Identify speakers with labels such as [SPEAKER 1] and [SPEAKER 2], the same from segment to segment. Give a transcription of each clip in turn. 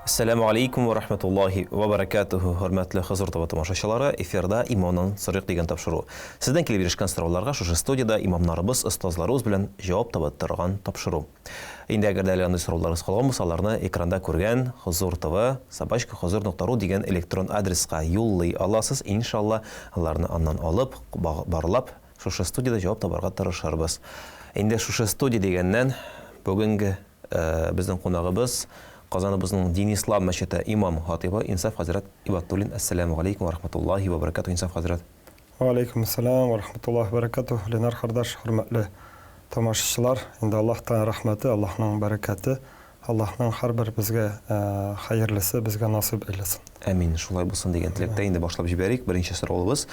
[SPEAKER 1] Assalamu alaikum wa rahmatullahi wa barakatuhu. Hörmətli Xızır TV tamaşaçıları, efirdə İmamның Sırıq degan tapşırığı. Sizdən kelib erişkən sıralarga şuшы studiyada imamlarыбыз, ұстазларыбыз белән җавап таба торган тапшыру. Инде әгәр дә ягъни сорауларыгыз калган булса, аларны экранда күргән Xızır TV @xızır.ru дигән электрон адреска юллый аласыз. Иншалла, аларны аннан алып, барлап, шушы студияда җавап табарга тырышырбыз. Инде шушы студия дигәннән бүгенге безнең кунагыбыз Казаныбызның Дин Ислам мәчете имам хатибы Инсаф хәзрәт Ибадуллин. Ассаламу алейкум ва рахматуллахи ва баракатуху Инсаф хәзрәт.
[SPEAKER 2] Ва алейкум ассалам ва рахматуллахи ва баракатуху. Ленар кардаш, хөрмәтле тамашачылар, инде Аллаһтан рәхмәте, Аллаһның бәрәкәте, Аллаһның һәрбер безгә хәерлесе безгә насыйп эйләсен.
[SPEAKER 1] Амин. Шулай булсын дигән теләктә инде башлап җибәрик. Беренче сораулыбыз.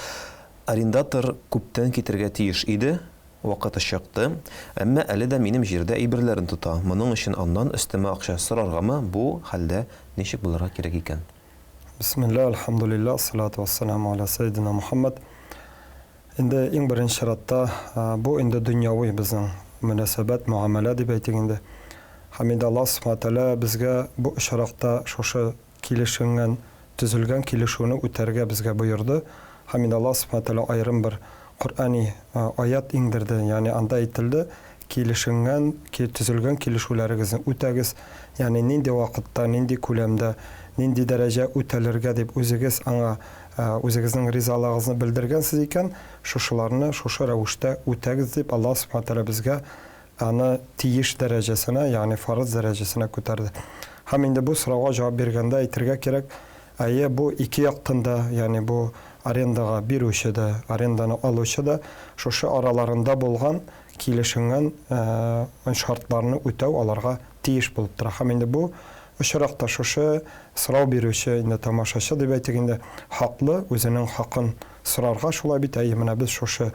[SPEAKER 1] Арендатор күптән китергә тиеш иде. Вакыты чыкты. Әмма әле дә минем җирдә әйберләрен тота. Моның өчен аннан өстәмә акча сораргамы? Бу хәлдә ничек булырга кирәк икән?
[SPEAKER 2] Бисмилlah, алхамдулиллах, салату вассаламу аля саййидина Мухаммад. Инде иң беренче чиратта бу инде дөньяви безнең мөнәсәбәт, муамәлә дип әйтик инде. Хамид Аллаһ Субхаһу тәала безгә бу очракта шушы килешенгән, төзелгән килешүне үтәргә безгә боерды. Хамид Аллаһ Субхаһу тәала аерым бер Qur'ani ayat indirdi, yani anda aytildi, kelishilgan, tuzilgan kelishuvlaringizni o'tagiz, yani nindi vaqtda, nindi ko'lamda, nindi daraja o'talarga deb o'zingiz anga o'zingizning rizolig'ingizni bildirgansiz ekan, shularni shu ravishda o'tagiz deb Alloh subhanahu taolo bizga ana tiyish darajasini, ya'ni farz darajasini ko'tardi. Ham endi bu savolga javob berganda aytirga kerak, bu ikki yoqda, ya'ni bu arendaga beruvchi da, arendani oluvchi da şoşu aralarında bo'lgan kelishilgan şartlarni o'tov ularga tegish bo'lib turadi. Ham endi bu uchraqda şoşu so'rov beruvchi, endi tomoshachi deb aytganda haqli, o'zining haqqini so'rarga shulay bitay. Mana biz şoşu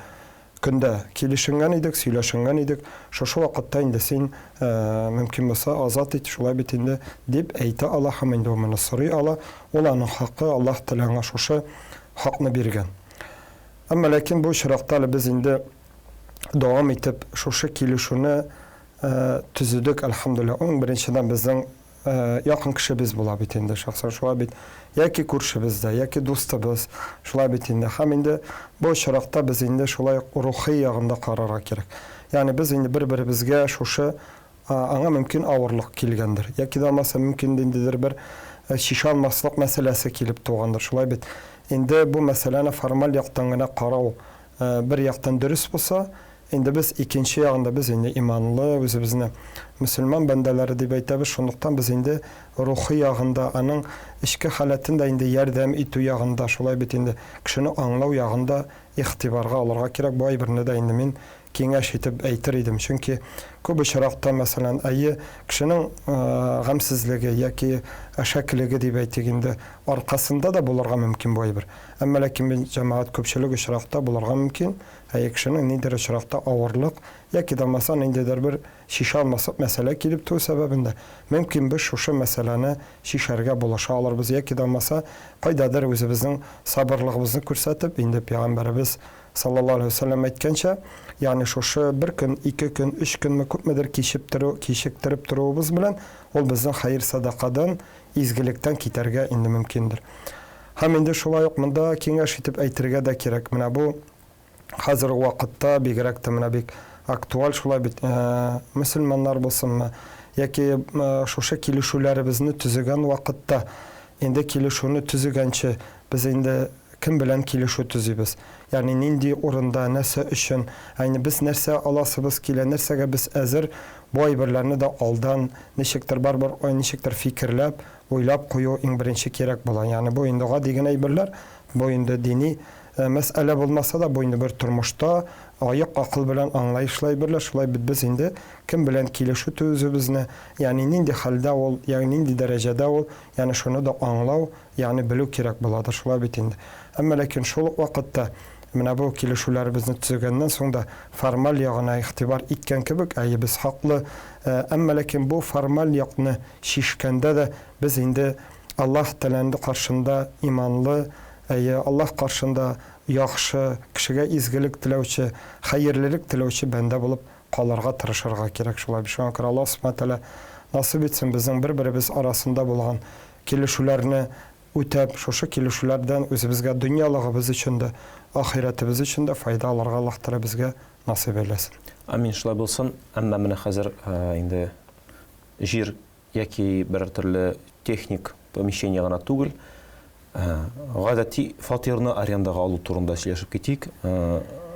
[SPEAKER 2] kunda kelishilgan edik, сөйләшенгән edik. Şoşu vaqtda endi sen mümkün bo'lsa ozod et, shulay bit endi deb ayta Allah. Ham endi uni so'ray ala, ularning haqqi Alloh taolaga şoşu haqni bergan. Ammo lekin bu shiraqda biz endi davom etib shusha kelishuvni tuzdik alhamdulillah. Eng birinchidan bizning yaqin kishi biz bo'lib endi shaxsan shulay bit yoki ko'rshimizda yoki do'stimiz shulay bit endi ham endi bu shiraqda biz endi shulay ruhiy yog'inda qarorga kerak. Ya'ni biz endi bir-birimizga shusha anga mumkin avırlıq kelgandir. Yoki bo'lmasa mumkin endidir bir shisholmaslik masalasi kelib turgandir. Shulay bit endi bu masalani formal yoqdan gina qarov bir yoqdan durust bo'lsa, endi biz ikkinchi yoqda biz endi imonli, o'zimizni musulmon bandalari deb aytamiz. Shundan biz endi ruhiy yoqda, aning ichki holatida endi yordam etuv yoqda, shulay bit endi kishini anglov yoqda ixtiborga olirga kerak. Bu aybirni da endi men kengash etib aytar edim. Chunki ko'p uchraqda masalan kishining g'amsizligi yoki shakligi deb aytganda orqasida da bo'larga mumkin bu aybir. Ammo lekin jamoat ko'pchilik uchraqda bo'larga mumkin. Kishining nidir uchraqda og'irlik yoki bo'lmasa nidir bir shisholmaslik masala kelib turib sababida mumkin biz shu masalani shisharga bo'lasha olamiz yoki bo'lmasa qaydadir o'zimizning sabrligimizni ko'rsatib, endi payg'ambarimiz sallallohu alayhi vasallam aytgancha, ya'ni shu bir kun, 2 kun, 3 kunmi ko'pmidir kechiktirib turibimiz bilan ol bizning xayr sadaqadan, izgilikdan ketarga endi mumkindir. Ham endi shulay yo'qmanda kengash etib aytirga da kerak. Mana bu hozirgi vaqtda begirakda mana bek aktual shulay bit musulmonlar bo'lsinmi yoki shu kelishuvlarimizni tuzgan vaqtda endi kelishuvni tuzgancha biz endi kim bilan kelishuv tuzibmiz? Ya'ni nindi o'rinda narsa uchun, ayni biz narsa olasiz kelar, narsaga biz azir bu aybirlarni da oldan nechikdir barbar nechikdir fikrlab, o'ylab qo'yu eng birinchi kerak bo'ladi. Ya'ni bu endi degan aybirlar, bu endi diniy masala bo'lmasa da bu endi bir turmushda oyiq aql bilan anglayishlar birlar. Shulay biz endi kim bilan kelishuv tuzibimizni, ya'ni nindi holda ol, ya'ni nindi darajada ol, ya'ni shuni da anglav, ya'ni biluv kerak bo'ladi. Shulay bit endi. Ammo lekin shu vaqtda mana bu kelishuvlarimizni tuzgandan so'ng da formal yog'ini ixtibor etgan kibik biz haqli. Ammo lekin bu formal yoqni shishganda da biz endi Alloh taolaning qarshida imonli, Allah qarshida yaxshi, kishiga izgilik tilovchi, xayrlilik tilovchi banda bo'lib qolirga tirishirga kerak. Shulay bir shukr Alloh subhanahu taolo nasib etsin bizning bir-birimiz arasında bo'lgan килешүләрне үтәп, шушы килешүләрдән үзебезгә дөньялыгыбыз өчен дә, ахиратыбыз өчен дә файда алырга Аллаһ Тәгалә безгә насыйп эйләсен.
[SPEAKER 1] Амин, шулай булсын. Әмма менә хәзер инде җир яки бер төрле техник помещение гына түгел, гадәти фатирны арендага алу турында сөйләшеп китик.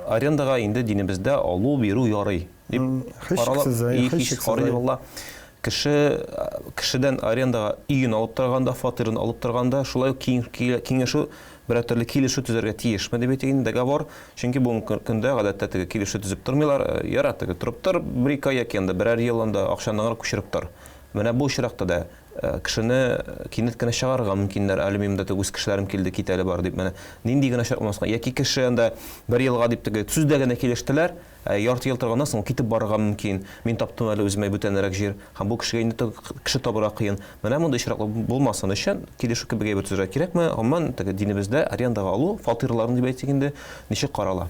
[SPEAKER 1] Арендага инде динебездә алу бирү ярый дип каралып, валла кешедән арендага өйен алып торганда, фатирын алып торганда, шулай киңәшү бер төрле килешү төзәргә тиешме дип әйтәген договор, чөнки бу көндә гадәттә теге килешү төзеп тормыйлар, ярат теге торып тор, бер ике ай яки берәр ел анда акчаны күчереп тор. Менә бу очракта да кешене кинәт кенә чыгарырга мөмкиннәр, әле минем дә үз кешеләрем килде, китәле бар дип, менә нинди генә шарт булмаска, яки кеше анда бер елга дип теге сүздә генә килештеләр, ярты ел торганнан соң китеп барырга мөмкин. Мин таптым әле үземә бүтәнрәк җир, һәм бу кешегә инде кеше табырга кыен. Менә мондай очраклар булмасын өчен килешү кебегә бер төзәргә кирәкме? Гомумән теге динебездә арендага алу, фатирларны дип әйтсәк инде, ничек карала?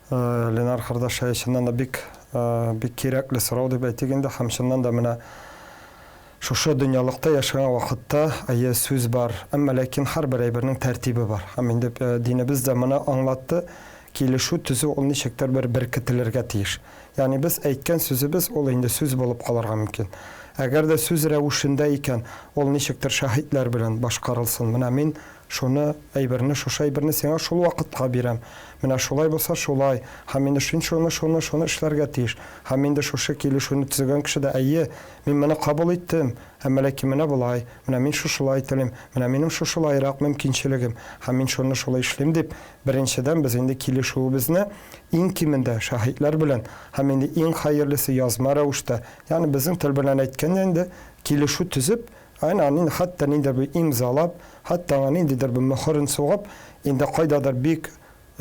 [SPEAKER 2] Ленар кардаш, чыннан да бик кирәкле сорау дип әйтгәндә, һәм чыннан да менә шушы дөньялыкта яшәгән вакытта сүз бар, әмма ләкин һәрбер әйбернең тәртибе бар. Һәм инде динебез дә моны аңлатты, килешү төзү ул ничектер бер беркетелергә тиеш. Ягъни без әйткән сүзебез ул инде сүз булып калырга мөмкин. Әгәр дә сүз рәвешендә икән, ул ничектер шаһитлар белән башкарылсын. Менә мин шуны әйберне, шушы әйберне сиңа шул вакытка бирәм. Менә шулай булса шулай. Һәм инде шуны эшләргә тиеш. Һәм инде шушы килешүне төзегән кеше дә әйе, мин моны кабул иттем. Әмма ләкин менә булай, менә мин шушылай телим, менә минем шушылайрак мөмкинчелегем, һәм мин шуны шулай эшлим дип, беренчедән без инде килешүебезне иң кимендә шаһитлар белән, һәм инде иң хәерлесе язма рәвештә, ягъни безнең тел белән әйткәндә инде килешү төзеп, хәтта ниндидер бер имзалап, хәтта ниндидер бер мөхөрен сугып, инде кайдадыр бик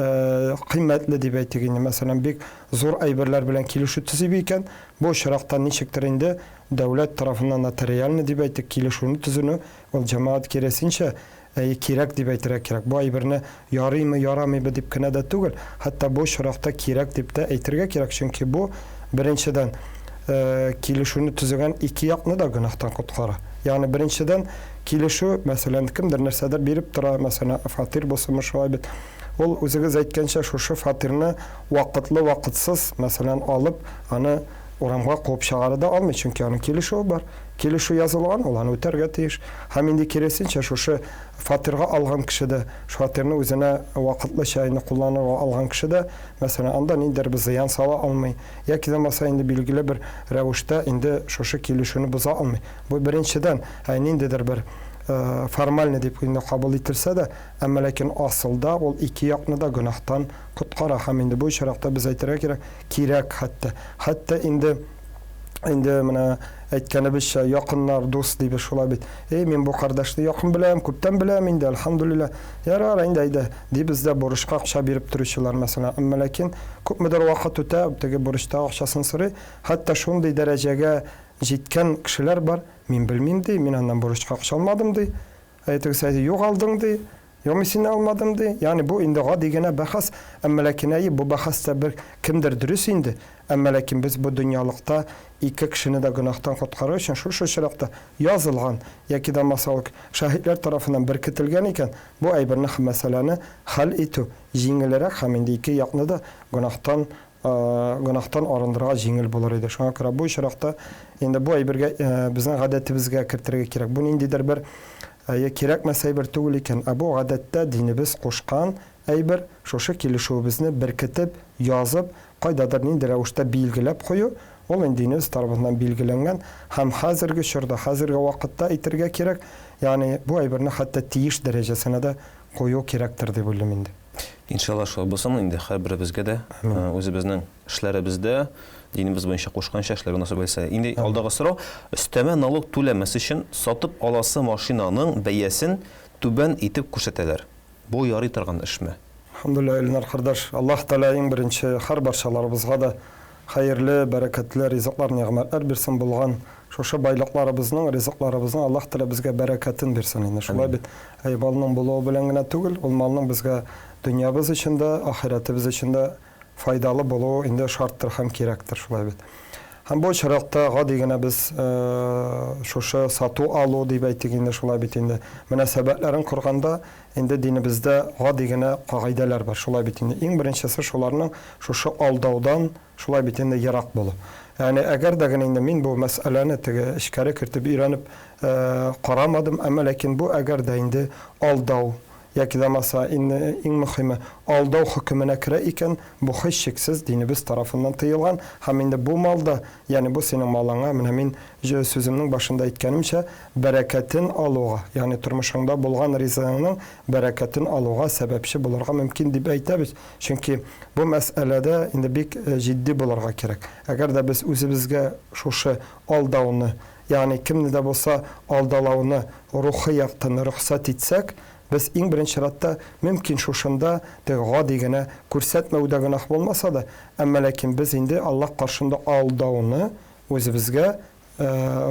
[SPEAKER 2] кыйммәтле дип әйтик инде, мәсәлән, бик зур әйберләр белән килешү төзеп икән, бу очракта ничектер инде дәүләт тарафыннан нотариаль дип әйтик килешүне төзүне, ул җәмәгать кирәсенчә кирәк дип әйтергә кирәк. Бу әйберне ярыймы, ярамыймы дип кенә дә түгел, хәтта бу очракта кирәк дип тә әйтергә кирәк, чөнки бу беренчедән килешүне төзегән ике якны да гөнаһтан коткара. Ягъни беренчедән килешү, мәсәлән, кемдер нәрсәдер биреп тора, мәсәлән, фатир булсымы шулай бит. Ул үзегез әйткәнчә шушы фатирны вакытлы, вакытсыз, мәсәлән, алып, аны урамга куып чыгара да алмый, чөнки аның килешүе бар. Килешү язылган, ул аны үтәргә тиеш. Һәм инде киресенчә шушы фатирга алган кеше дә, фатирны үзенә вакытлыча инде кулланырга алган кеше дә, мәсәлән, анда ниндидер бер зыян сала алмый, яки булмаса инде билгеле бер рәвештә инде шушы килешүне боза алмый. Бу беренчедән, ниндидер бер формальный дип инде кабул ителсә дә, әмма ләкин асылда ул ике якны да гөнаһтан коткара. Һәм инде бу очракта без әйтергә кирәк хәтта инде менә әйткәнебезчә якыннар, дус дип шулай бит. Мин бу кардашны якын беләм, күптән беләм инде, алхамдулилла. Ярар инде дип бездә бурычка акча биреп торучылар мәсәлән, әмма ләкин күпмедер вакыт үтә, теге бурычта акчасын сорый, хәтта шундый дәрәҗәгә җиткән кешеләр бар. Мин белмим ди, мин аннан бурычка акча алмадым ди. Әйтегез, юк алдың ди. Юк, син алмадым ди. Ягъни бу инде гади генә бәхәс, әмма ләкин бу бәхәстә бер кемдер дөрес инде. Әмма ләкин без бу дөньялыкта ике кешене дә гөнаһтан коткарыр өчен шушы очракта язылган, яки да масалык шаһитлар тарафыннан беркетелгән икән, бу әйберне мәсьәләне хәл итү җиңелрәк һәм инде ике якны да гөнаһтан арындырырга җиңел булыр иде. Шуңа күрә бу очракта инде бу әйбергә безнең гадәтебезгә кертергә кирәк. Бу ниндидер бер кирәкмәс әйбер түгел икән, бу гадәттә динебез кушкан әйбер, шушы килешүебезне беркетеп, язып, кайдадыр нинди рәвештә билгеләп кую, ул инде динебез тарафыннан билгеләнгән һәм хәзерге чорда, хәзерге вакытта әйтергә кирәк, ягъни бу әйберне хәтта тиеш дәрәҗәсенә дә кую кирәктер дип уйлыйм инде.
[SPEAKER 1] Иншалла шулай булсын, инде һәрберебезгә дә үзебезнең эшләребездә динебез буенча кушканча эшләргә насыйп булса. Инде алдагы сорау, өстәмә налог түләмәс өчен сатып аласы машинаның бәясен түбән итеп күрсәтәләр. Бу ярый торган эшме?
[SPEAKER 2] Алхамдулилlah, Илнар кардаш, Аллаһ Тәгалә иң беренче һәр барчаларыбызга да хәерле, бәрәкәтле ризыклар, нигъмәтләр бирсен булган. Шушы байлыкларыбызның, ризыкларыбызның Аллаһ Тәгалә безгә бәрәкәтен бирсен инде. Шулай бит, малның булуы белән генә түгел, ул малның безгә дөньябыз өчен дә, ахиратыбыз өчен дә файдалы булуы инде шарттыр һәм кирәктер, шулай бит. Һәм бу чиракта гади генә без шушы сату алу дип әйтик инде шулай бит инде. Мөнәсәбәтләрен корганда инде динебездә гади генә кагыйдәләр бар. Шулай бит инде. Иң беренчесе шуларның шушы алдаудан шулай бит инде ерак булу. Yani eğer de inде min bu meseleni tege işkare kirtib öğrenip qaramadım ama lakin bu eğer de indi aldau yaki de mesela in mühimi aldau hükmüne kire iken bu hiç şeksiz dinimiz tarafından tıyılgan hem indi bu malda yani bu senin malına min sözümün başında etkenimçe bereketin aluğa yani turmuşunda bulgan rizanın bereketin aluğa sebepçi bulurga mümkün diye aytabiliriz. Çünkü bu meselede indi bir ciddi bulurga gerek. Eğer de biz özümüzge şuşu aldauını yani kimni de bolsa aldalauını ruhi yaktan ruhsat etsek biz en birinci şartta mümkün şuşunda gadi gene kürsatmevde günah olmasa da ama lakin biz indi Allah karşında aldauını özümüzge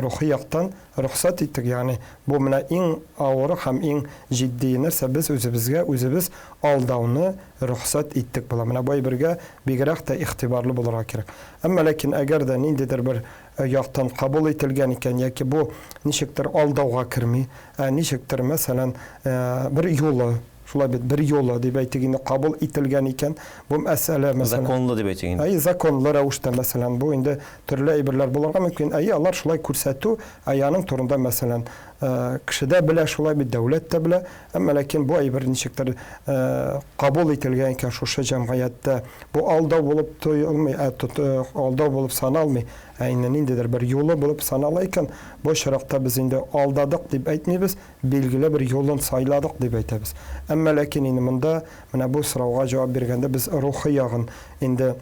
[SPEAKER 2] ruhi yaktan ruhsat ettik yani bu mena en ağır hem en ciddi nerse biz özümüz aldauını ruhsat ettik bula mena bu birge bigerek de ihtibarlı bulur gerek. Ama lakin eğer de nindedir bir yaktan kabul etilgen iken yaki bu nişektir aldauga kirmi nişektir mesela bir yolu şulay bir yola diye aytganda kabul etilgen iken bu mesele mesela
[SPEAKER 1] zakonlu diye aytganda.
[SPEAKER 2] Ay zakonlu ravuşta mesela bu indi türlü ibirler bularga mümkün. Ay Allah şulay kursatu ayağının turunda mesela kişide bile şulay bir devlette bile ama lakin bu ibir nişektir kabul etilgen iken şu cemiyette bu aldav bulup tuyulmay aldav bulup sanalmay aynen indidir bir yolu bulup sanalayken bu şaraqta biz indi aldadık diye aytmayız belgili bir yolun sayladık diye aytabiliriz. Ama lakin indiminde mana bu soruğa cevap bergende biz ruhi yağın indi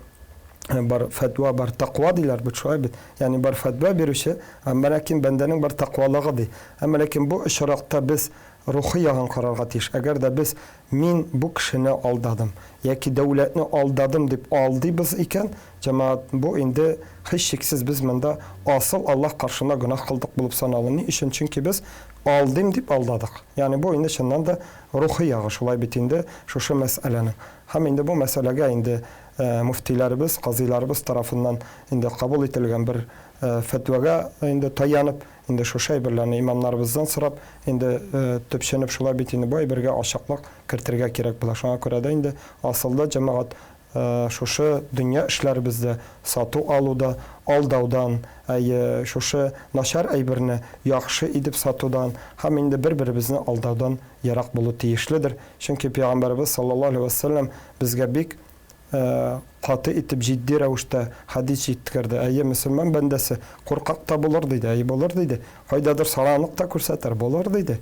[SPEAKER 2] bar fatwa bar taqwa diler bu şöyle yani bar fatwa berişi ama lakin bendenin bar taqvalığı di. Ama lakin bu şaraqta biz ruhi yağın kararga tiş. Eğer de biz min bu kişini aldadım yaki devletini aldadım deyip aldı biz iken cemaat bu indi hiç şeksiz biz mende asıl Allah karşısında günah kıldık bulup sanalını işin çünkü biz aldım deyip aldadık. Yani bu indi şundan da ruhi yağı şulay bitinde şu meselenin. Hem indi bu meselege indi müftilerimiz, qazilarımız tarafından indi kabul etilgen bir fetvaga indi tayanıp indi şu birlerini imamlarımızdan sırap indi tüpşenip şulay bitinde bu birge aşaklık kirtirge gerek bula. Şuna göre de indi asılda cemaat şu dünya işler bizde satu aluda aldaudan şu naşar aybirini yaxşı edip satudan hem indi birbirimizni aldaudan yarak bulu tiyişlidir. Çünkü Peygamberimiz sallallahu aleyhi ve sellem bizge bik katı etip ciddi ravuşta hadis yetkirdi. Ayı Müslüman bendesi korkakta bulur dedi. Ayı bulur dedi. Haydadır salanlıkta kursatar bulur dedi.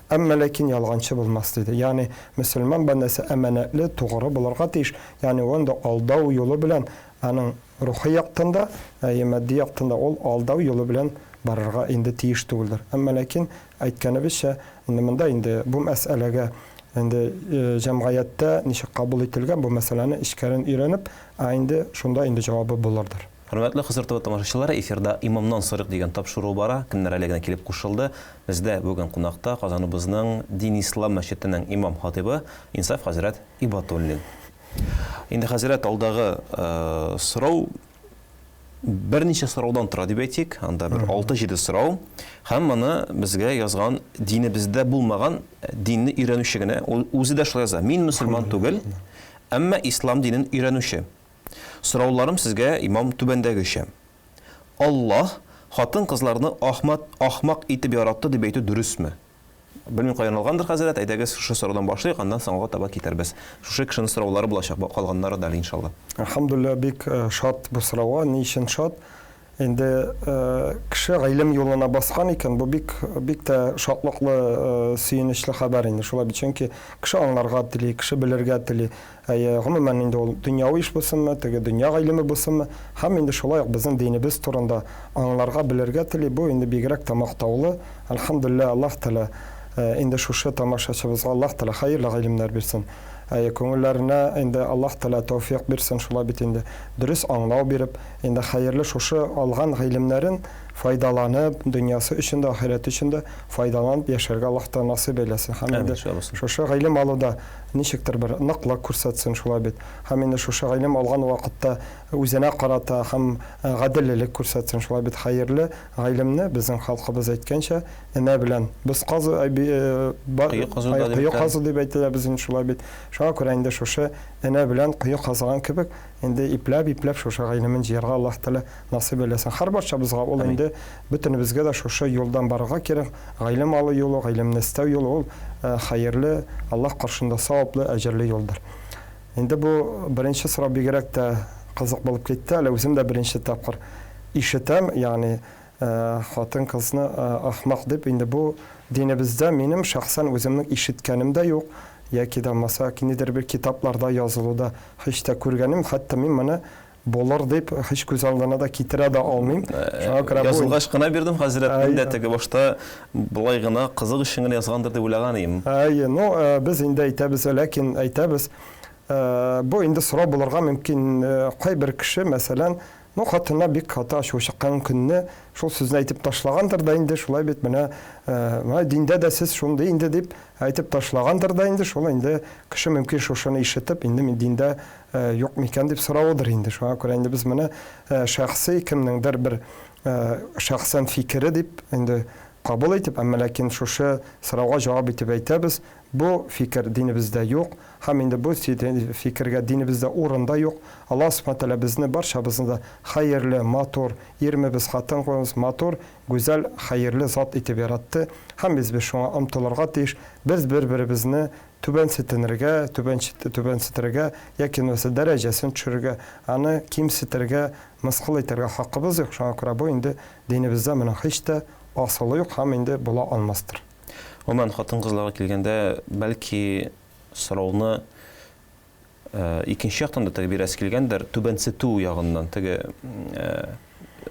[SPEAKER 2] Ama lakin yalğançı bulmaz dedi. Yani Müslüman bendesi emanetli, doğru bulurga tiyiş. Yani onda aldau yolu bilen onun ruhi yaktında, maddi yaktında ol aldau yolu bilen barırga indi tiyiş tuğuldur. Ama lakin aytkanı bizce indi bu meselege indi cemiyette nişe kabul etilgen bu meseleni işkerin öğrenip indi şunda indi cevabı bulurdur.
[SPEAKER 1] Hürmetli Hızır TV tamaşaçıları, efirde İmamdan Sırık деген tapşırığı bara, kimler әлегенә келіп қушылды. Bizde bugün qonaqta Qazanımızның Din İslam Мәчетенең имам хатибы İnsaf Хәзрәт Ибатуллин. Инде Хәзрәт алдағы сұрау берничә сораудан тора дип әйтик, анда бер 6-7 сорау. Һәм моны безгә язган динебездә булмаган динне өйрәнүче генә, үзе дә шулай яза. Мин мөселман түгел, әмма ислам динен өйрәнүче. Сорауларым сезгә имам түбәндәгечә. Аллаһ хатын-кызларны ахмак итеп яратты дип әйтү дөресме? Белмим каян алгандыр Хәзрәт, әйдәгез шушы сораудан башлыйк, андан соңга таба китәрбез. Шушы кешенең сораулары булачак, калганнары да иншалла.
[SPEAKER 2] Elhamdülillah bik şat bu sırava, niçin şat? Indi kişi ilim yoluna baskan iken bu bik de şatlıklı süyünüşlü haber indi. Şula bir çünkü kişi anlarga dili, kişi bilirge dili. Gümümen indi ol dünyavi iş bulsun mu, dünya ilimi bulsun mu? Hem indi şulayık bizim dinimiz turunda anlarga bilirge dili. Bu indi bigerek tamaktavlı. Elhamdülillah Allah Teala indi şuşu tamaşaçımızga Allah Teala hayırlı ilimler versin. Көңілләренә инде Аллаһ Тәала тәүфиq бирсен, шулай бит инде дөрес аңлау биреп, инде хәерле шушы алган гыйлемнәрен файдаланып, дөньясы өчен дә, ахирәте өчен дә файдаланып яшәргә Аллаһ та насыйп әйләсен. Һәм инде шушы гыйлем алуда ничектер бер ныклык күрсәтсен шулай бит. Һәм инде шушы гыйлем алган вакытта үзенә карата һәм гаделлек күрсәтсен шулай бит. Хәерле гыйлемне безнең халкыбыз әйткәнчә, энә белән без кыю казы дип әйтәләр безнең шулай бит. Шуңа күрә инде шушы энә белән кыю казыган кебек, инде ипләп шушы гыйлемен җыярга Аллаһ Тәала насыйп әйләсен. Һәрбарчабызга ул инде бөтенебезгә дә шушы юлдан барырга кирәк. Гыйлем алу юлы, гыйлемне истәү юлы ул хәерле, Аллаһ каршында саваплы, әҗерле юлдыр. Инде бу беренче сорау бигрәк тә кызык булып китте. Әле үзем дә беренче тапкыр ишетәм, ягъни хатын кызны ахмак дип. Инде бу динебездә минем шәхсән үземнең ишеткәнем дә юк, яки да маса кинидер бер китапларда язылуда һич тә күргәнем, хәтта мин моны булыр дип һич күз алдына да китерә дә алмыйм. Шуңа күрә бу
[SPEAKER 1] язылгач кына бирдем хәзрәт, мин дә теге башта булай гына кызык өчен генә язгандыр дип уйлаган идем.
[SPEAKER 2] Без инде әйтәбез, ләкин әйтәбез, бу инде сорау булырга мөмкин. Кайбер кеше, мәсәлән, хатына бик хата ачу чыккан көнне шул сүзне әйтеп ташлагандыр да инде шулай бит, менә диндә дә сез шундый инде дип әйтеп ташлагандыр да инде, шул инде кеше мөмкин шушыны ишетеп, инде мин диндә юк микән дип сораудыр инде. Шуңа күрә инде без менә шәхси кемнеңдер бер шәхсән фикере дип инде кабул итеп, әмма ләкин шушы сорауга җавап итеп әйтәбез, бу фикер динебездә юк, һәм инде бу фикергә динебездә урында юк. Аллаһ Субхаһу Тәала безне барчабызны да хәерле, матур, ирмебез, хатын-кызыбыз матур, гүзәл, хәерле зат итеп яратты. Һәм без шуңа омтылырга тиеш. Без бер-беребезне түбәнсетергә, яки нәрсә дәрәҗәсен төшерергә, аны кимсетергә, мыскыл итәргә хакыбыз юк. Шуңа күрә бу инде динебездә моның һич тә асылы юк, һәм инде була алмастыр.
[SPEAKER 1] Гомумән хатын-кызларга килгәндә, бәлки сорауны икенче яктан да тәгъбирәс килгәндер, түбәнсетү ягыннан, теге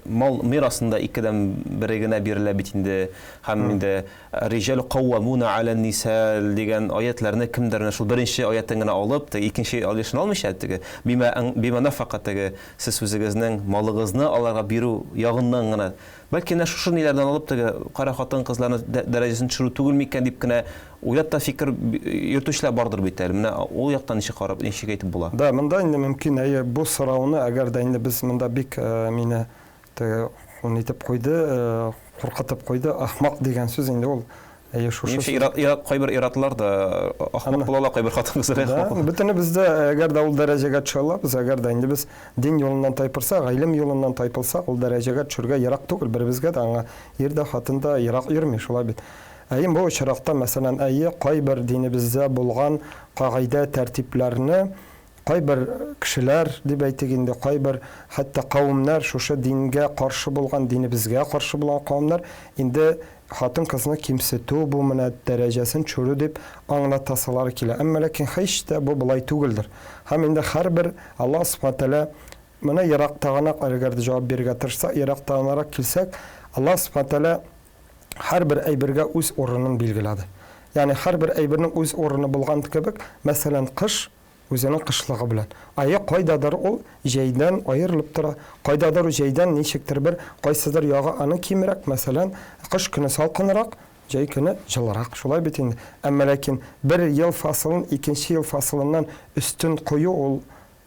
[SPEAKER 1] мал мирасында икедән бире генә бирелә бит инде, һәм инде риҗал каввамуна аля ниса дигән аятларны кемдер шул беренче аяттан гына алып, теге икенче алышын алмыйча, теге бима нафака, теге сез үзегезнең малыгызны аларга бирү ягыннан гына, бәлки нә шушы ниләрдән алып, теге кара хатын-кызларны дәрәҗәсен төшерү түгел микән дип кенә уйлап та фикер йөртүчеләр бардыр бит әле. Менә ул яктан ничек карап, ничек әйтеп була?
[SPEAKER 2] Да, монда инде мөмкин, бу сорауны әгәр дә инде без монда бик мине ул итеп куйды, куркытып куйды, ахмак дигән сүз инде ул. Шушы
[SPEAKER 1] кайбер иратлар да ахмак булалар, кайбер хатын-кызлар.
[SPEAKER 2] Бөтенебездә әгәр дә ул дәрәҗәгә төшәләр, без әгәр дә инде без дин юлыннан тайпырсак, гыйлем юлыннан тайпылсак, ул дәрәҗәгә төшәргә ярак түгел. Беребезгә дә аңа ердә хатында ярак йөрми шулай бит. Бу очракта мәсәлән, кайбер динебездә булган кагыйдә тәртипләрне кайбер кешеләр дип әйтик инде, кайбер хәтта кавымнар, шушы дингә каршы булган, динебезгә каршы булган кавымнар инде хатын-кызны кимсетү, бу менә дәрәҗәсен төшерү дип аңлатасылар килә. Әмма ләкин һич тә бу булай түгелдер. Һәм инде һәрбер Аллаһ Субхаһу Тәала менә ерактагына әгәр җавап бирергә тырышса, ерактагынарак килсәк, Аллаһ Субхаһу Тәала һәрбер әйбергә үз урынын билгеләде. Ягъни һәрбер әйбернең үз урыны булган кебек, мәсәлән, кыш үзенең кышлыгы белән. Кайдадыр ул җәйдән аерылып тора. Кайдадыр җәйдән ничектер бер кайсыдыр ягы аны кимерәк, мәсәлән, кыш көне салкынрак, җәй көне җылырак. Шулай бит инде. Әмма ләкин бер ел фасылын икенче ел фасылыннан өстен кую ул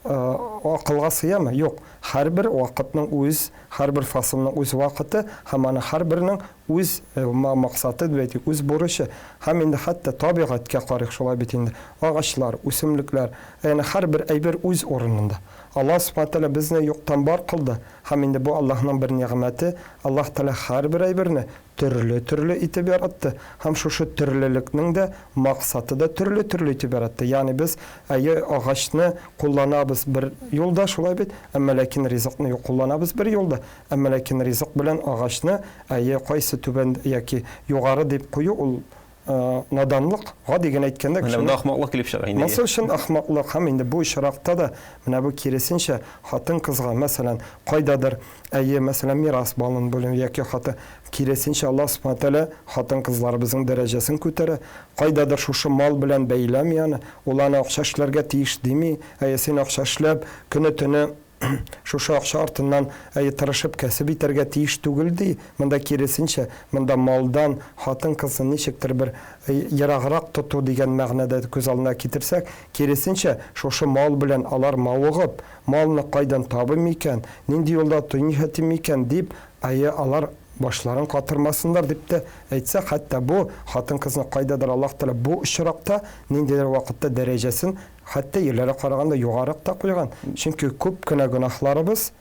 [SPEAKER 2] акылга сыямы? Юк. Һәрбер вакытның үз, һәрбер фасылның үз вакыты, һәм аны һәрбернең үз максаты дип үз бурычы. Һәм инде хәтта табигатькә карыйк шулай бит инде. Агачлар, үсемлекләр, яны һәрбер әйбер үз урынында. Аллаһ Субхаһу Тәала безне юктан бар кылды. Һәм инде бу Аллаһның бер нигъмәте. Аллаһ Тәала һәрбер әйберне төрле итеп яратты. Һәм шушы төрлелекнең дә максаты да төрле итеп яратты. Ягъни без агачны кулланабыз бер юлда шулай бит, әмма ләкин ризыкны кулланабыз бер юлда. Әмма ләкин ризык белән агачны кайсы түбән яки югары дип кую ул наданлык, гадигән әйткәндә
[SPEAKER 1] менә ахмаклык килеп чыга инде.
[SPEAKER 2] Насыл өчен ахмаклык, һәм инде бу шаракта да менә бу киресенчә хатын-кызга мәсәлән кайдадыр мәсәлән мирас балын бүлем яки хаты киресенчә Аллаһ Субхаһу Тәала хатын-кызларыбызның дәрәҗәсен күтәрә. Кайдадыр шушы мал белән бәйләм, яны уларны акча эшләргә тиеш дими, син акча эшләп көне-төне шушы акча артыннан тырышып кәсеп итәргә тиеш түгел ди. Монда киресенчә, монда малдан хатын-кызны ничектер бер яраграк тоту дигән мәгънәдә күз алдына китерсәк, киресенчә шушы мал белән алар мавыгып, малны кайдан табым микән, нинди юлда төньһәтим микән дип, алар башларын катырмасындар дип тә әйтсә, хәтта бу хатын-кызны кайдадыр Аллаһ Тәала бу очракта ниндидер вакытта дәрәҗәсен хәтта ерләргә караганда югарык та куйган. Чөнки күп кенә гөнаһларыбыз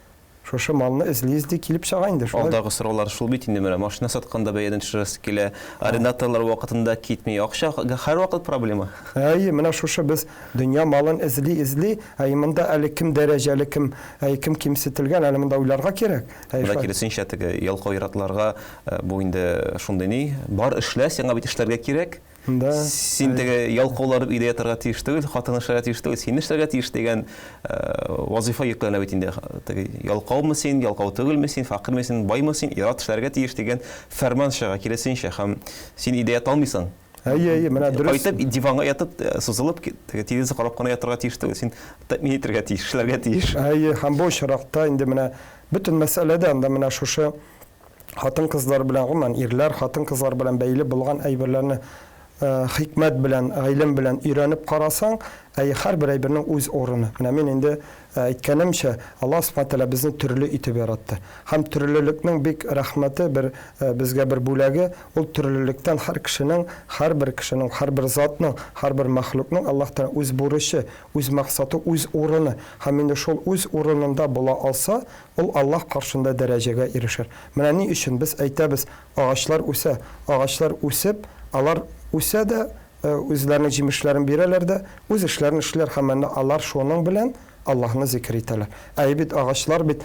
[SPEAKER 2] шушы малны эзли килеп чыга инде.
[SPEAKER 1] Алдагы сораулар шул бит инде, менә машина сатканда бәядән төшерәсе килә, арендаторлар вакытында китми, акча һәр вакыт проблема.
[SPEAKER 2] Менә шушы без дөнья малын эзли, монда әле кем дәрәҗәле, кем кимсетелгән, әле монда уйларга кирәк.
[SPEAKER 1] Монда киресенчә теге ялкау иратларга бу инде шундый ни, бар эшлә, сиңа бит эшләргә кирәк. Син теге ялкаулар өйдә ятарга тиеш түгел, хатын эшләргә тиеш түгел, син эшләргә тиеш дигән вазифа йөкләнә бит инде. Теге ялкаумы син, ялкау түгелме син, факирме син, баймы син, ират эшләргә тиеш дигән фәрман чыга киресенчә, һәм син идея алмыйсың.
[SPEAKER 2] Менә дөрес.
[SPEAKER 1] Кайтып диванга ятып, сузылып, теге телевизор карап кына ятарга тиеш түгел, син тәэмин итәргә тиеш, эшләргә тиеш.
[SPEAKER 2] Һәм бу очракта инде менә бөтен мәсьәләдә анда менә шушы хатын-кызлар белән гомумән ирләр хатын-кызлар белән бәйле булган әйберләрне хикмәт белән, гыйлем белән өйрәнеп карасаң, һәр бер әйбернең үз орыны. Менә мин инде әйткәнемчә, Аллаһ Субхаһу Тәала безне төрле итеп яратты. Һәм төрлелекнең бик рәхмәте безгә бер бүләге, ул төрлелектән һәр кешенең, һәр бер затның, һәр бер мәхлукның Аллаһ Тәала үз бурычы, үз максаты, үз орыны. Һәм инде шул үз орынында була алса, ул Аллаһ каршында дәрәҗәгә ирешер. Менә ни өчен без әйтәбез, агачлар үсә, агачлар үсеп, алар үсә дә, үзләренең җимешләрен бирәләр дә, үз эшләрен эшләр һәм алар шуның белән Аллаһны зикр итәләр. Бит агачлар бит,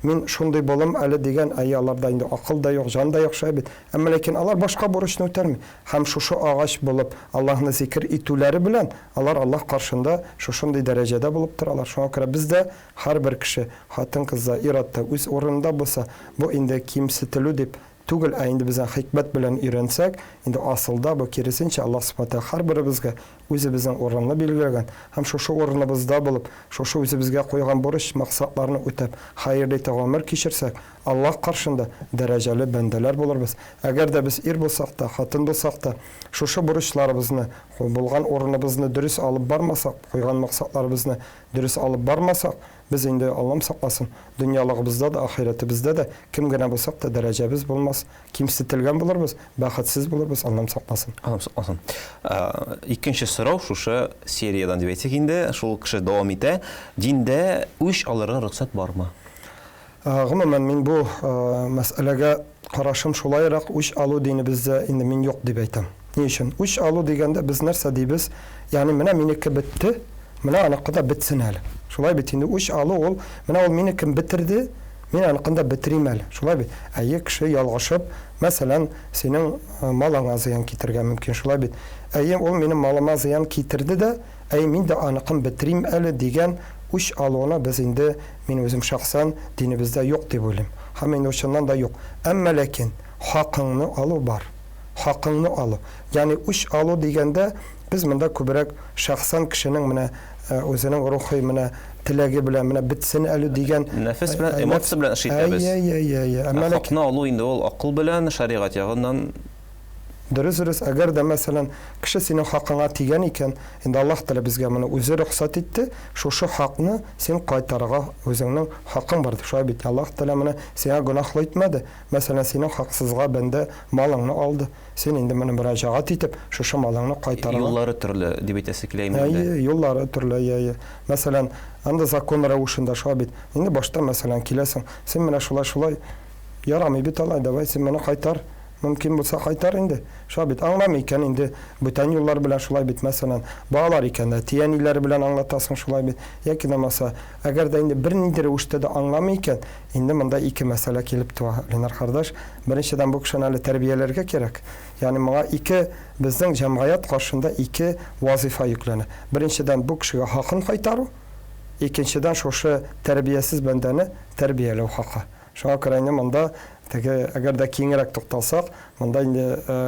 [SPEAKER 2] мин шундый булам әле дигән, аларда инде акыл да юк, жан да юк бит. Әмма ләкин алар башка бурычны үтәрми. Һәм шушы агач булып Аллаһны зикр итүләре белән алар Аллаһ каршында шушындый дәрәҗәдә булып торалар. Шуңа күрә бездә һәр бер кеше хатын-кызда, иратта үз орынында булса, бу инде кимсетелү дип түгел, инде безнең хикмәт белән өйрәнсәк, инде асылда бу киресенчә Аллаһ Субхаһу һәр беребезгә үзебезнең урынны билгеләгән. Һәм шушы урыныбызда булып, шушы үзебезгә куйган бурыч, максатларны үтәп, хәерле гомер кичерсәк, Аллаһ каршында дәрәҗәле бәндәләр булырбыз. Әгәр дә без ир булсак та, хатын булсак та, шушы бурычларыбызны, булган урыныбызны дөрес алып бармасак, куйган максатларыбызны дөрес алып бармасак, biz инде Аллам сакласын, дөньялыгыбызда да, ахиратыбызда да кем генә булсак та дәрәҗәбез булмас, кимсетелгән булырбыз, бәхетсез булырбыз, Аллам сакласын.
[SPEAKER 1] Аллам сакласын. Икенче сорау шушы сериядан дип әйтсәк инде, шул кеше дәвам итә. Диндә үч алырга рөхсәт бармы?
[SPEAKER 2] Гомумән мин бу мәсьәләгә карашым шулайрак, үч алу динебездә инде мин юк дип әйтәм. Ни өчен? Үч алу дигәндә без нәрсә дибез? Ягъни менә минеке бетте, менә аныкы бетсен әле. Шулай бит инде үч алу ул, менә ул минекен битерде, мин аныкында битерим әле. Шулай бит. Кеше ялгышып, мәсәлән, синең малыңа зыян китергә мөмкин. Шулай бит. Ул минем малыма зыян китерде дә, мин дә аныкын битерим әле дигән үч алуына без инде мин үзем шәхсән динебездә юк дип уйлыйм. Һәм инде шуннан да юк. Әмма ләкин хакыңны алу бар. Хакыңны алу. Ягъни үч алу дигәндә biz монда күбрәк шәхсән кешенең менә үзенең рухи менә теләге белән менә битсен әле дигән
[SPEAKER 1] нәфес белән, эмоция белән эш итәбез.
[SPEAKER 2] Әмма
[SPEAKER 1] ләкин алу инде ул акыл белән, шәригать ягыннан
[SPEAKER 2] дөрес, әгәр дә мәсәлән кеше синең хакыңа тигән икән, инде Аллаһ Тәала безгә моны үзе рөхсәт итте, шушы хакны син кайтарырга үзеңнең хакың бар. Шулай бит Аллаһ Тәала моны сиңа гөнаһлы итмәде. Мәсәлән, синең хаксызга бәндә малыңны алды. Син инде моны мөрәҗәгать итеп, шушы малыңны кайтарырга.
[SPEAKER 1] Юллары төрле дип әйтәсе килә инде.
[SPEAKER 2] Юллары төрле, Мәсәлән, анда закон рәвешендә шулай бит. Инде башта мәсәлән киләсең, син менә шулай ярамый бит алай, давай син моны кайтар. Мөмкин булса кайтар инде. Шулай бит аңламый икән инде бүтән юллар белән шулай бит, мәсәлән, балалар икән дә тияниләр белән аңлатасың шулай бит. Яки намаса, әгәр дә инде бер нинди рәвештә дә аңламый икән, инде монда ике мәсьәлә килеп туа. Ленар кардаш, беренчедән бу кешене әле тәрбияләргә кирәк. Ягъни моңа ике безнең җәмгыять каршында ике вазифа йөкләнә. Беренчедән бу кешегә хакын кайтару, икенчедән шушы тәрбиясез бәндәне тәрбияләү хакы. Шуңа күрә инде монда әгәр дә киңрәк тукталсак, монда инде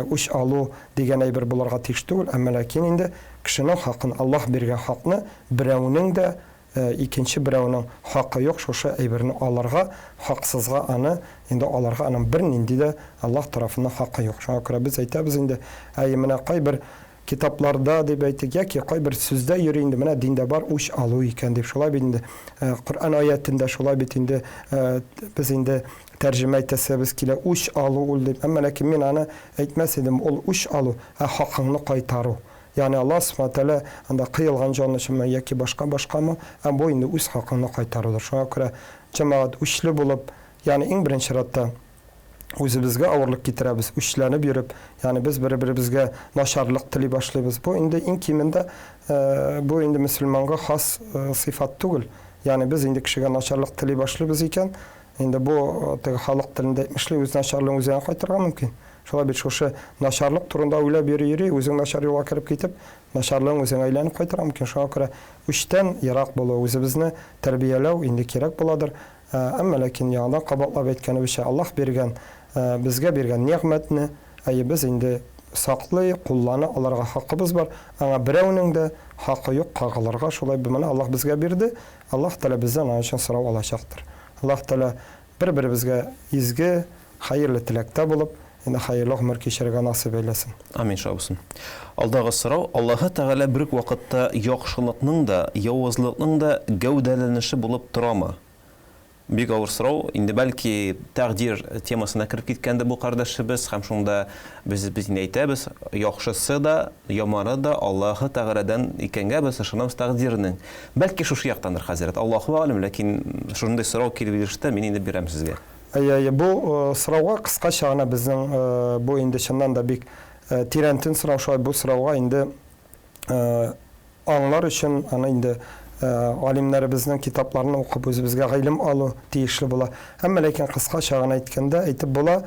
[SPEAKER 2] үч алу дигән әйбер булырга тиеш түгел, әмма ләкин инде кешенең хакын, Аллаһ биргән хакны берәүнең дә икенче берәүнең хакы юк, шушы әйберне алырга, хаксызга аны инде алырга аның бернинди дә Аллаһ тарафыннан хакы юк. Шуңа күрә без әйтәбез инде, менә кайбер китапларда дип әйтик, яки кайбер сүздә йөри инде, менә диндә бар үч алу икән дип, шулай бит инде. Коръән аятында шулай бит инде, без инде тәрҗемә итәсебез килә, үч алу ул дип. Әмма ләкин мин аны әйтмәс идем, ул үч алу, хакыңны кайтару. Yani Allah Subhanahu Teala anda kıyılgan canlışımı yaki başka-başkamı bu indi üst hakkını kaytarıdır. Şuna göre cemaat üçlü bulup yani en birinci şartta özümüzge ağırlık getiremiz, üçlenip yürüp yani biz birbirimize naşarlık tili başlayız. Bu indi en kiminde bu indi Müslümana has sıfat değil. Yani biz indi kişiye naşarlık tili başlayız iken indi bu halk dilinde etmişli öz naşarlığın üzerine kaytargan mümkün. Şolay bir şoşu naşarlık turunda öyle bir yeri, özün naşar yola kirip gitip, naşarlığın özüne aylanıp kaytaran mümkün. Şuna göre üçten yirak bolu, özümüzni terbiyelev indi kerek boladır. Ama lakin yandan kabatlap etkeni bir şey Allah bergen, bizge bergen nimetini, biz indi saklı, kullanı alarga hakkımız var. Ama birevinin de hakkı yok kağılarga. Şolay bir Allah bizge berdi. Allah Teala bizden onun için sırav alacaktır. Allah Teala bir-birimizge izgi, hayırlı tilekte bulup, Indi hayırlı ömür keçirge nasip eylesin.
[SPEAKER 1] Amin şabısın. Alдағы сұрау, Аллаһы Тәғәлә бір вақытта яқшылықның да, яуызлықның да гәүдәләнеше булып торамы? Бик авыр сұрау. Инде бәлки тәқдир темасына кіріп кеткәнде бұл қардашыбыз, һәм шунда біз инде әйтәбез, яхшысы да, яманы да Аллаһы Тәғәләдән икәнгә без ышанабыз тәқдиренең. Бәлки шушы яктандыр, хәзрәт. Аллаһу аалим, ләкин шундай сұрау килеп иреште, мин инде бирәм сезгә.
[SPEAKER 2] Bu sırava kıskaça ana bizim bu indi şundan da bir tirentin sırav şoy bu sırava indi anlar için ana indi alimlerimizin kitaplarını okup özümüzge ilim alı tiyişli bula. Ama lakin kıskaça ana aytkanda aytib bula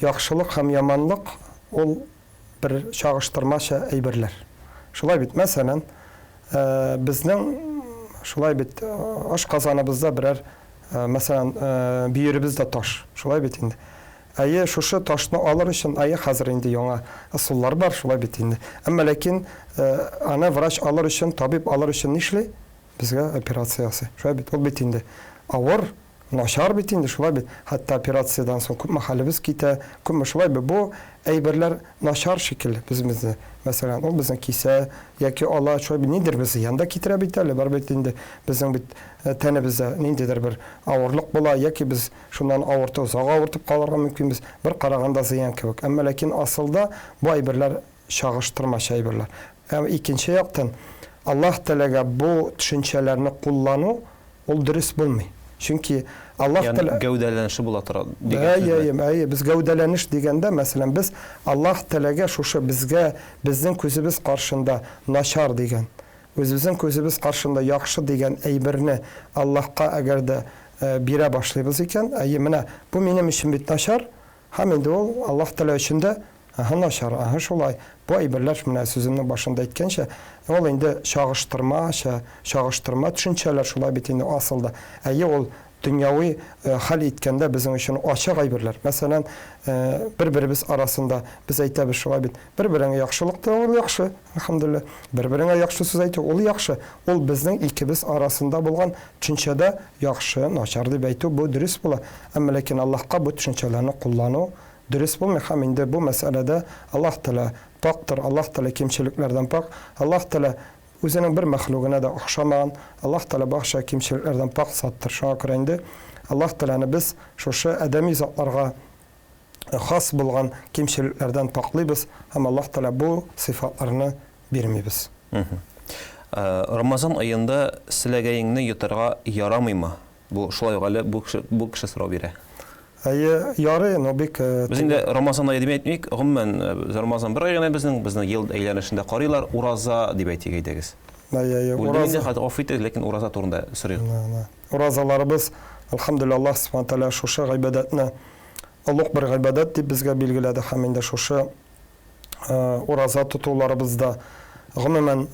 [SPEAKER 2] yaxşılık hem yamanlık ol bir çağıştırmaşa әйберләр. Şolay bit mesela bizning şolay bit aşqazanımızda birer mesela büyürümüzde taş, şolay bit indi. Ayı şuşu taşını alır için ayı hazır indi yana usullar var, şolay bit indi. Ama lakin ana vraç alır için, tabip alır için nişli bizge operasyası, şolay bit, ol bit indi. Ağır, naşar bit indi, şolay bit. Hatta operasyyadan sonra küp mahalimiz kite, küp şolay bit. Bu eyberler naşar şekilde bizimizde. Mesela o bizim kise, yaki Allah şöyle bir nedir bizi yanında kitire biterli, bar bit indi. Bizim bit tane bize nedir bir ağırlık bula, yaki biz şundan ağırtı, uzağa ağırtıp kalırga mümkün biz bir karaganda ziyan kebek. Ama lakin asılda bu eyberler şağıştırma şeyberler. Ama ikinci yaktan Allah Teala bu düşüncelerini kullanı ol dürüst bulmuyor. Çünkü Allah
[SPEAKER 1] yani gövdələnişi bula tora.
[SPEAKER 2] Biz gövdəleniş degende mesela biz Allah Teala'ga şuşu bizge bizden közümüz karşında naşar degen, özümüzün közümüz karşında yaxşı degen eybirini Allah'a eğer de bire başlayız iken, mene bu benim için bit naşar, hem indi ol Allah Teala için de naşar, şolay. Bu eyberler mene sözümün başında etkenşe, ol indi şağıştırma düşünceler şolay bit indi asılda. Ol dünyavi hal etkende bizim için açık eyberler. Mesela birbirimiz arasında biz aytабыз şolay bit. Birbirine yaxşılık da ol yaxşı, elhamdülillah. Birbirine yaxşı söz aytı, ol yaxşı. Ol bizning ikimiz arasında bulgan düşüncede yaxşı, naşar deb aytı bu dürüst bula. Ama lakin Allah'a bu düşüncelerini kullanı dürüst bulmuyor. Hem indi bu meselede Allah Teala paktır, Allah Teala kimçiliklerden pak, Allah Teala özünün bir məxluquna da oxşamayan, Allah Teala baxşa kimçiliklerden pak sattır. Şuna görə indi Allah Teala'nı biz şuşu ədəmi zatlarga xas bulgan kimçiliklerden paklıyız. Ama Allah Teala bu sıfatlarını vermeybiz.
[SPEAKER 1] Ramazan ayında silagayingni yutarga yaramıyma? Bu şolay galı bu kişi sırav bire.
[SPEAKER 2] Yarı nobik.
[SPEAKER 1] Biz indi Ramazan ayı demek etmeyik. Gümmen Ramazan bir ayına bizning yıl eylenişinde qarıylar uraza deb aytıyık eydegiz. Uraza hatta afiyet lekin uraza turunda sırıyıq.
[SPEAKER 2] Urazalarımız elhamdülillah Allah subhanahu teala şuşa ibadatni Allah bir ibadat deb bizga belgiladi. Haminde şuşa uraza tutularımızda gümmen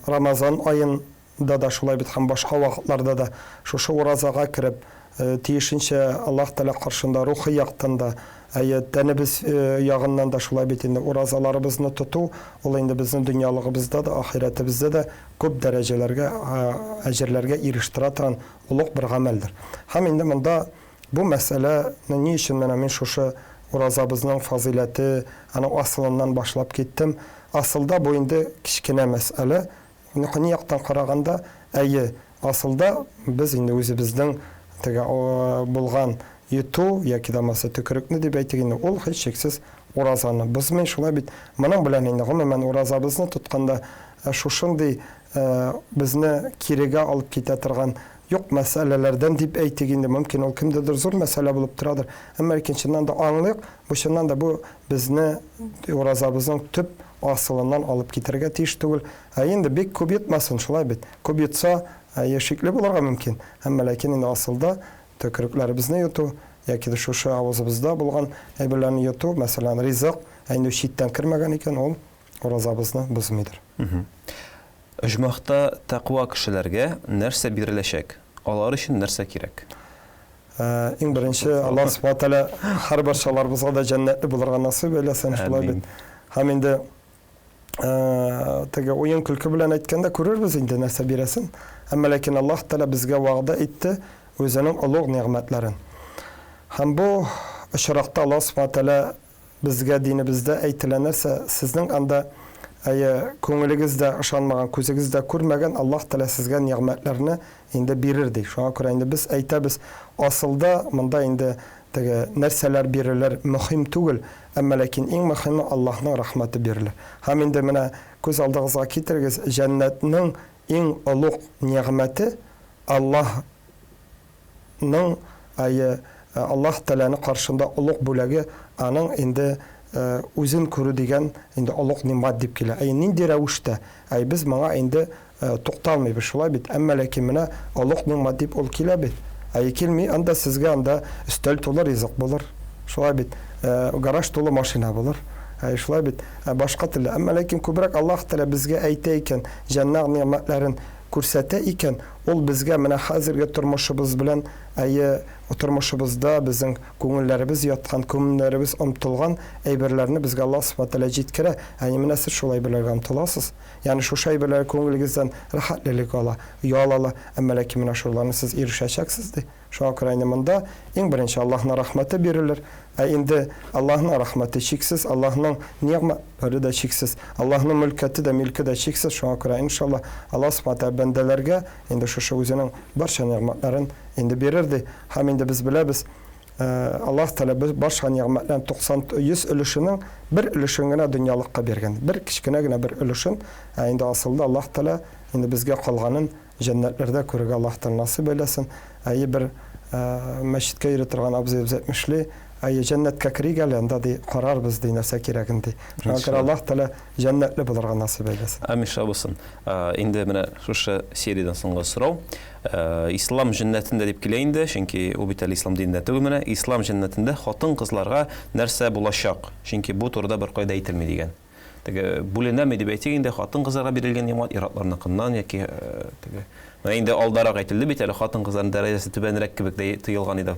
[SPEAKER 2] Ramazan ayında da şolay bit ham başka vaqtlarda da şuşa urazaga kirib tiyişinçe Allah Teala karşında ruhi yaktında Тәнебез ягыннан да шулай бит инде уразаларыбызны тоту, ул инде безнең дөньялыгыбызда да, ахирәтебездә дә күп дәрәҗәләргә, әҗерләргә ирештерә торган улуг бер гамәлдер. Һәм инде монда бу мәсьәләне ни өчен менә мин шушы уразабызның фазиләте, аның асылыннан башлап киттем. Асылда бу инде кичкенә мәсьәлә. Ни яктан караганда, асылда без инде үзебезнең теге булган йоту яки да маса төкерекне дип әйтгәндә, ул һичшиксез уразаны бозмый. Шулай бит моның белән инде гомумән уразабызны тотканда шушындый безне кирегә алып китә торган юк мәсьәләләрдән дип әйтгәндә мөмкин ул кемдедер зур мәсьәлә булып торадыр. Әмма икенчедән дә аңлыйк, бу чыннан да бу безне уразабызның төп асылыннан алып китәргә тиеш түгел. Инде бик күп йотмасын, шулай бит. Күп йотса шикле булырга мөмкин. Әмма ләкин инде асылда төкерекләребезне йоту яки да шушы авызыбызда булган әйберләрне йоту, мәсәлән, ризык, инде читтән кирмәгән икән, ул уразабызны бозмыйдыр.
[SPEAKER 1] Оҗмахта тақва кешеләргә нәрсә биреләчәк? Алар өчен нәрсә кирәк?
[SPEAKER 2] Иң беренче, Аллаһ Субхаһу тәала һәр барчаларыбызга да җәннәтле булырга насыйп әйләсен, шулай бит. Һәм инде теге уен көлке белән әйткәндә күрербез инде нәрсә бирәсен. Әмма ләкин Аллаһ тәала безгә вәгъдә итте үзенең олуг нигъмәтләрен. Һәм бу очракта Аллаһ Субхаһу тәала безгә динебездә әйтелгән нәрсә, сезнең анда күңелегездә ышанмаган, күзегездә күрмәгән Аллаһ тәала сезгә нигъмәтләрне инде бирер ди. Шуңа күрә инде без әйтәбез, асылда монда инде теге нәрсәләр бирелер мөһим түгел, әмма ләкин иң мөһиме Аллаһның рәхмәте бирелер. Һәм инде менә күз алдыгызга китерегез, җәннәтнең иң олуг нигъмәте Аллаһның Аллаһ тәаләне каршында олуг бүләге аның инде үзен күрү дигән инде олуг нимат дип килә. Нинди рәвештә? Без моңа инде тукталмыйбыз, шулай бит. Әмма ләкин менә олуг нимат дип ул килә бит. Килми, анда сезгә анда өстәл тулы ризык булыр. Шулай бит. Гараж тулы машина булыр. Шулай бит. Башка теле. Әмма ләкин күбрәк Аллаһ тәала безгә әйтә икән, җәннәт ниматларын күрсәтә икән, ул безгә менә хәзерге тормышыбыз белән, тормышыбызда безнең күңелләребез яткан, күңелләребез омтылган әйберләрне безгә Аллаһ Субхаһу тәала җиткерә. Менә сез шулай әйберләргә омтыласыз. Ягъни шушы әйберләр күңелегездән рәхәтлек ала, ала, әмма ләкин менә шуларны сез ирешәчәксез ди. Шуңа күрә инде монда иң беренче Аллаһның рәхмәте бирелер. Инде Аллаһның рәхмәте чиксез, Аллаһның нигъмәтләре дә чиксез, Аллаһның мөлкәте дә, милке дә чиксез. Шуңа күрә иншалла Аллаһ Субхаһу тәала бәндәләргә инде шушы үзенең барча нигъмәтләрен инде бирер ди. Һәм инде без беләбез, Аллаһ тәала барча нигъмәтләрнең 90-100 өлешенең бер өлешен генә дөньялыкка биргән. Бер кичкенә генә бер өлешен, инде асылда Аллаһ тәала инде безгә калганын җәннәтләрдә күрергә Аллаһ тәала насыйп әйләсен. Бер мәчеткә йөри торган абзыйыбыз әйтмешли, җәннәткә киргәле анда ди карарбыз ди нәрсә кирәген ди. Шуңа күрә Аллаһ тәала җәннәтле булырга насыйп әйләсен.
[SPEAKER 1] Амин шабысын. Инде менә шушы сериядән соңгы сорау. Ислам җәннәтендә дип килә инде, чөнки ул бит әле ислам динендә түгел менә. Ислам җәннәтендә хатын-кызларга нәрсә булачак? Чөнки бу турыда бер кайда әйтелми дигән. Теге бүленәме дип әйтик инде, хатын-кызларга бирелгән нимат иратларныкыннан яки теге. Менә инде алдарак әйтелде бит әле хатын-кызларның дәрәҗәсе түбәнрәк кебек тыелган иде.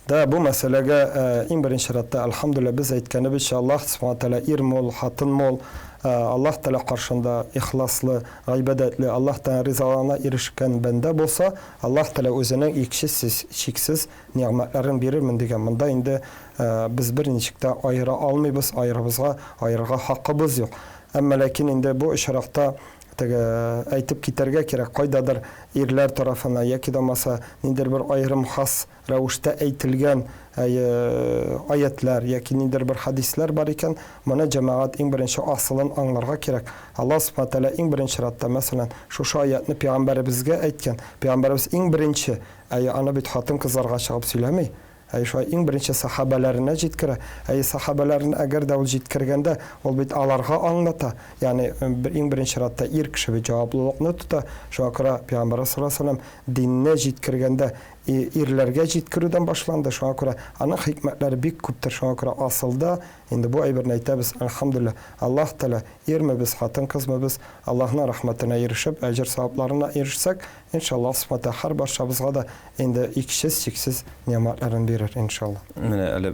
[SPEAKER 2] Да, бу мәсьәләгә иң беренче чиратта алхамдулилlah без әйткәнебезчә Аллаһ Субхаһу тәала ир мул, хатын мул, Аллаһ тәала каршында ихласлы, гыйбадәтле, Аллаһ тәала ризалыгына ирешкән бәндә булса, Аллаһ тәала үзенең чиксез нигъмәтләрен бирермен дигән. Монда инде без берничек тә аера алмыйбыз, аерырга хакыбыз юк. Әмма ләкин инде бу очракта әйтеп китәргә кирәк, кайдадыр ирләр тарафына яки да маса ниндидер бер аерым хас рәвештә әйтелгән аятлар яки ниндидер бер хадислар бар икән, моны җәмәгать иң беренче асылын аңларга кирәк. Аллаһ Субхаһу тәала иң беренче чиратта, мәсәлән, шушы аятны пәйгамбәребезгә әйткән. Пәйгамбәребез иң беренче аны бит хатын-кызларга чыгып сөйләмәй. Шулай иң беренче сахабаларына җиткерә. Сахабаларны әгәр дә ул җиткергәндә, ул бит аларга аңлата. Ягъни иң беренче чиратта ир кеше бит җаваплылыкны тота. Шуңа күрә Пәйгамбәр саллаллаһу алейһи ва саллям динне җиткергәндә ирләргә җиткерүдән башланды. Шуңа күрә аның хикмәтләре бик күптер. Шуңа күрә асылда инде бу әйберне әйтәбез. Әлхәмдүлиллаһ. Аллаһ Тәала ирмебез, хатын-кызмыбыз Аллаһның рәхмәтенә ирешеп, әҗр савапларына ирешсәк, иншаллаһ Субхана һәр барчабызга да инде иксез-чиксез ниъмәтләрен бирер иншаллаһ.
[SPEAKER 1] Менә әле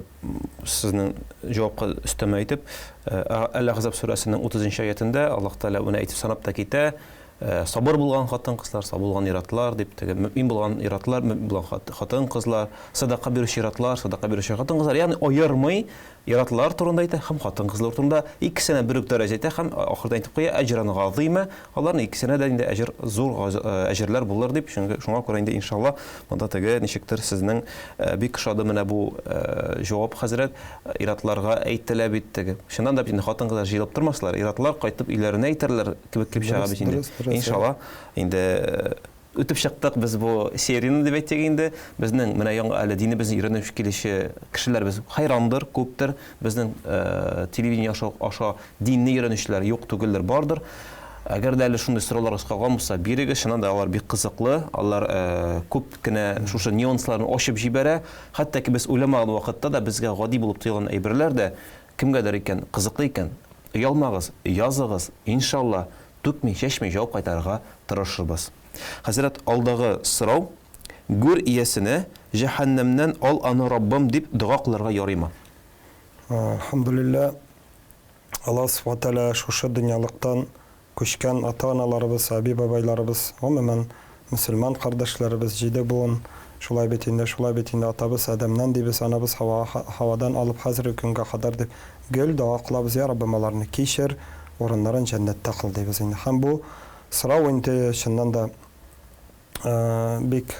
[SPEAKER 1] сезнең җавапка өстәмә әйтеп, Әл-Ахзаб сүрәсенең 30-нчы аятында Аллаһ Тәала уны әйтеп санап та китә. Сабыр булган хатын-кызлар, сабыр булган иратлар дип, мөмин булган иратлар, мөмин булган хатын-кызлар, садака бирүче иратлар, садака бирүче хатын-кызлар, ягъни аермый иратлар турында әйтә һәм хатын-кызлар турында икесенә бер үк дәрәҗәдә әйтә һәм ахырда әйтеп куя әҗран газыйма, аларның икесенә дә инде әҗр зур әҗрләр булыр дип, шуңа күрә инде иншаллаһ монда теге ничектер сезнең бик шады менә бу җавап хәзрәт иратларга әйтелә бит теге. Шуннан да инде хатын-кызлар җыелып тормаслар, иратлар кайтып өйләренә әйтерләр кебек килеп чыга бит инде. Иншаллаһ инде үтеп чыктык без бу серияны дип әйтсәк инде безнең менә яңа әле динебезне өйрәнеп килүче кешеләрбез хайрандыр, күптер. Безнең телевидение аша динне өйрәнүчеләр юк түгелдер, бардыр. Әгәр дә әле шундый сораулар калган булса, бирегез, шуннан да алар бик кызыклы. Алар күп кенә шушы нюансларны ачып җибәрә. Хәтта ки без уйламаган вакытта да безгә гади булып тоелган әйберләр дә кемгәдер икән, кызыклы икән. Оялмагыз, языгыз, иншаллаһ түкми, чәчми җавап кайтарырга тырышырбыз. Хәзрәт, алдагы сорау: гүр иясенә җәһәннәмнән ал аны Раббым дип дуа кылырга ярыймы?
[SPEAKER 2] Алхамдулиллаһ. Аллаһ Субхана Тәала шушы дөньялыктан күчкән ата-аналарыбыз, әби-бабайларыбыз, гомумән мөселман кардәшләребез җиде буын шулай бит инде атабыз Адәмнән дибез, анабыз Хавадан алып хәзерге көнгә кадәр дип гел дуа кылабыз. Я Раббым, аларны кичер, урыннарын җәннәттә кыл дибез инде. Һәм бу сорау инде чыннан да бик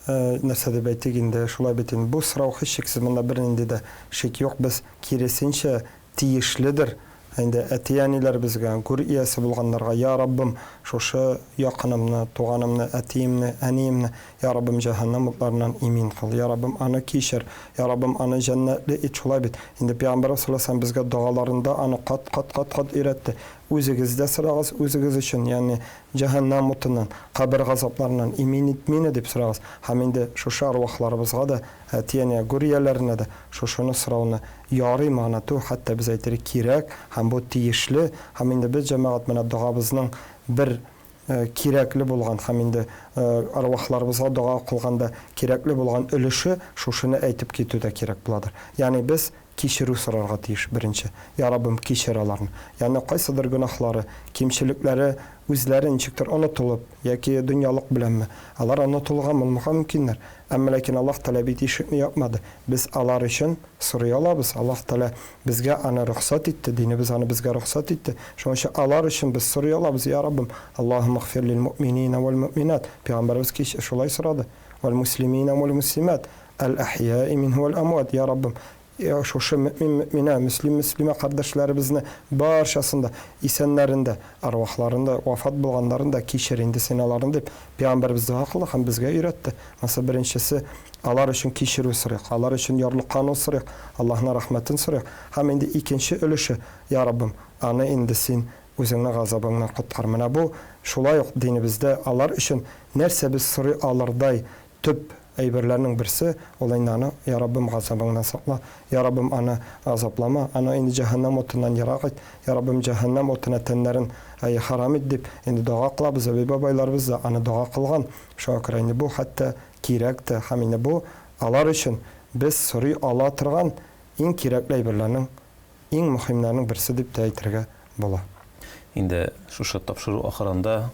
[SPEAKER 2] нәрсә дип әйтик инде, шулай бит инде бу сорау һичшиксез монда бер нинди дә шик юк, без киресенчә тиешледер. Инде әтияниләр безгә гүр иясе булганнарга: Я Раббым, шушы якынымны, туганымны, әтиемне, әниемне, Я Раббым, җәһәннәм утларыннан имин кыл. Я Раббым, аны кичер. Я Раббым, аны җәннәтле ит. Шулай бит. Инде Пәйгамбәр саллаллаһу алейһи ва саллям безгә дуаларында аны кат өйрәтте. Үзегездә сорагыз, үзегез өчен, ягъни җәһәннәм утыннан, кабер газапларыннан имин итмине дип сорагыз. Һәм инде шушы арвахларыбызга да, әтияне, гүр ияләренә дә шушыны сорауны ярый мәгънә ту, хәтта без әйтерлек кирәк, һәм бу тиешле, һәм инде без җәмәгать менә дуабызның бер кирәкле булган, һәм инде арвахларыбызга дуа кылганда кирәкле булган өлеше шушыны әйтеп китү дә кирәк буладыр. Ягъни без кичерү сорарга тиеш беренче. Я Раббым, кичер аларны. Ягъни кайсыдыр гөнаһлары, кимчелекләре үзләре ничектер онытылып, яки дөньялык беләнме, алар онытылган мөмкиннәр. Әмма ләкин Аллаһ Тәала бит ишекне япмады. Без алар өчен сорый алабыз. Аллаһ Тәала безгә аны рөхсәт итте, динебез аны безгә рөхсәт итте. Шуның өчен алар өчен biz сорый алабыз. Я Раббым, Аллаһумма гфир лил муъминина вал муъминат. Пәйгамбәрбез шулай сорады. Вал муслимина вал муслимат, ал ахьяи минһум вал амват. Я Раббым, шушы мөминә, муслимә кардәшләребезне барчасында, исәннәрендә, арвахларында, вафат булганнарында кичер инде син аларны дип Пәйгамбәрбез дуа кылды һәм безгә өйрәтте. Мәсәлән, беренчесе алар өчен кичерү сорыйк, алар өчен ярлыккану сорыйк, Аллаһның рәхмәтен сорыйк. Һәм инде икенче өлеше: Я Раббым, аны инде син үзеңнең газабыңнан коткар. Менә бу шулай ук динебездә алар өчен нәрсә без сорый алырдай төп әйберләрнең берсе, ул инде аны: Я Раббым, газабыңнан сакла, Я Раббым, аны азаплама, аны инде җәһәннәм утыннан ерак ит, Я Раббым, җәһәннәм утына тәннәрен харам ит дип инде дуа кылабыз. Бабайларыбыз да аны дуа кылган. Шуңа күрә инде бу хәтта кирәк тә, һәм инде бу алар өчен без сорый ала торган иң кирәкле әйберләрнең, иң мөһимнәрнең берсе дип тә әйтергә була.
[SPEAKER 1] Инде шушы тапшыру ахырында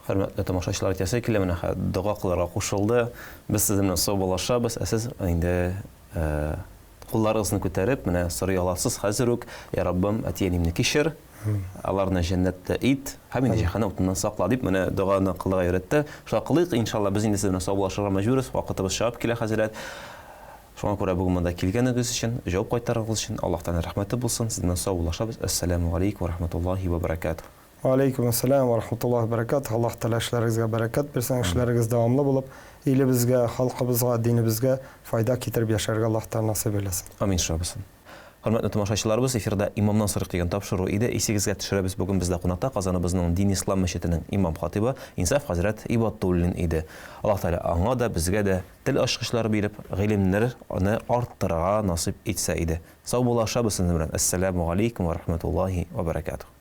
[SPEAKER 1] хөрмәтле тамашачылар, әйтәсе килә, менә дуа кылырга кушылды. Без сезнең белән саубуллашабыз. Сез инде кулларыгызны күтәреп, менә сорый аласыз хәзер үк: Я Раббым, әтиәнимне кичер, аларны җәннәттә ит, һәм инде җәһәннәм утыннан сакла дип менә дуаны кылырга өйрәтте. Шуңа кылыйк, иншаллаһ, без инде сезнең белән саубуллашырга мәҗбүрбез. Вакытыбыз чыгып килә, хәзрәт. Шуңа күрә бүген монда килгәнегез өчен, җавап кайтарыгыз өчен Аллаһтан рәхмәте булсын. Сезнең саубуллашабыз. Ассаламу алейкум ва рахматуллаһи ва баракатуһ.
[SPEAKER 2] Ва алейкум ассалам ва рахматуллаһи ва баракатуһ. Аллаһ Тәала эшләрегезгә бәрәкәт бирсен, эшләрегез дәвамлы булып, илебезгә, халкыбызга, динебезгә файда китереп яшәргә Аллаһ Тәала насыйп эйләсен.
[SPEAKER 1] Амин шабысын. Hörmәтле тамашачыларыбыз, эфирда имамнан сырык дигән тапшыру иде. Исегезгә төшерәбез, бүген бездә кунакта Казаныбызның Дин Ислам мәчетенең имам хатибы Инсаф хәзрәт Ибадуллин иде. Аллаһ Тәала аңа да, безгә дә тел ачкычлары биреп, гыйлемнәрне арттырырга насыйп итсә иде. Сау булашабыз сезнең белән. Ассаламу алейкум ва рахматуллаһи ва баракатуһ.